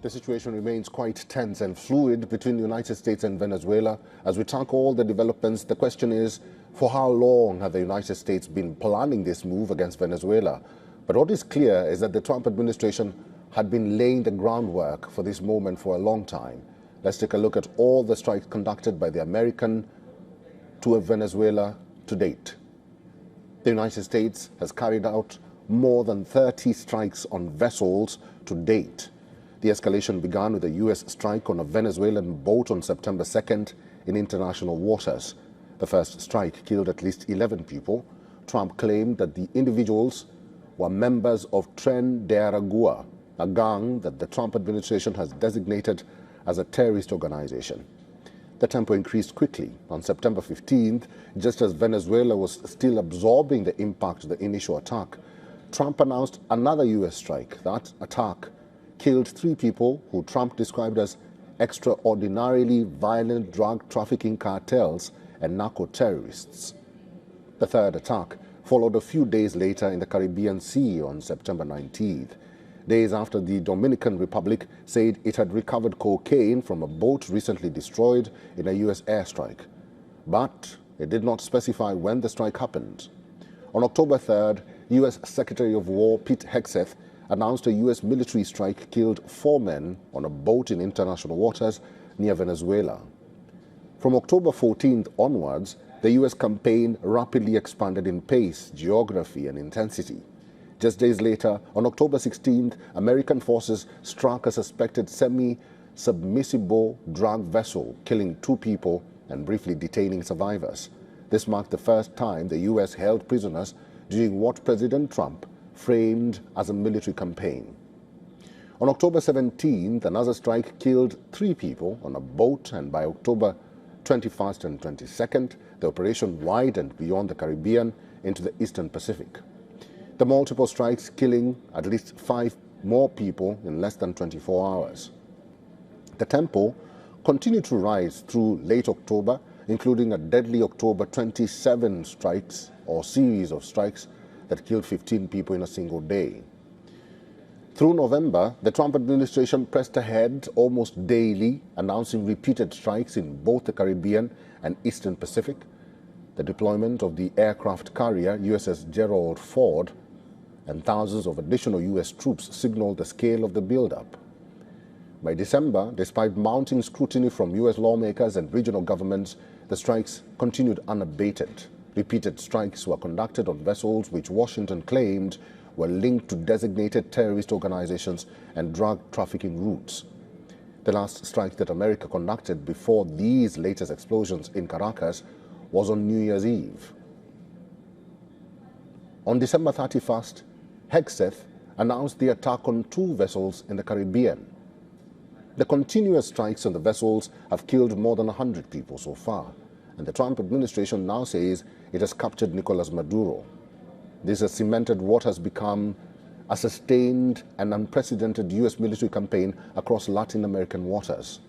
The situation remains quite tense and fluid between the United States and Venezuela. As we track all the developments, the question is, for how long have the United States been planning this move against Venezuela? But what is clear is that the Trump administration had been laying the groundwork for this moment for a long time. Let's take a look at all the strikes conducted by the American to Venezuela to date. The United States has carried out more than 30 strikes on vessels to date. The escalation began with a U.S. strike on a Venezuelan boat on September 2nd in international waters. The first strike killed at least 11 people. Trump claimed that the individuals were members of Tren de Aragua, a gang that the Trump administration has designated as a terrorist organization. The tempo increased quickly. On September 15th, just as Venezuela was still absorbing the impact of the initial attack, Trump announced another U.S. strike. That attack killed 3 people who Trump described as extraordinarily violent drug trafficking cartels and narco-terrorists. The third attack followed a few days later in the Caribbean Sea on September 19th, days after the Dominican Republic said it had recovered cocaine from a boat recently destroyed in a U.S. airstrike. But it did not specify when the strike happened. On October 3rd, U.S. Secretary of War Pete Hegseth announced a U.S. military strike killed 4 men on a boat in international waters near Venezuela. From October 14th onwards, the U.S. campaign rapidly expanded in pace, geography, and intensity. Just days later, on October 16th, American forces struck a suspected semi-submersible drug vessel, killing 2 people and briefly detaining survivors. This marked the first time the U.S. held prisoners during what President Trump framed as a military campaign. On October 17th, another strike killed 3 people on a boat, and by October 21st and 22nd, the operation widened beyond the Caribbean into the Eastern Pacific. The multiple strikes killing at least 5 more people in less than 24 hours. The tempo continued to rise through late October, including a deadly October 27 strikes or series of strikes that killed 15 people in a single day. Through November, the Trump administration pressed ahead almost daily, announcing repeated strikes in both the Caribbean and Eastern Pacific. The deployment of the aircraft carrier USS Gerald Ford and thousands of additional U.S. troops signaled the scale of the buildup. By December, despite mounting scrutiny from U.S. lawmakers and regional governments, the strikes continued unabated. Repeated strikes were conducted on vessels which Washington claimed were linked to designated terrorist organizations and drug trafficking routes. The last strike that America conducted before these latest explosions in Caracas was on New Year's Eve. On December 31st, Hegseth announced the attack on 2 vessels in the Caribbean. The continuous strikes on the vessels have killed more than 100 people so far, and the Trump administration now says it has captured Nicolas Maduro. This has cemented what has become a sustained and unprecedented U.S. military campaign across Latin American waters.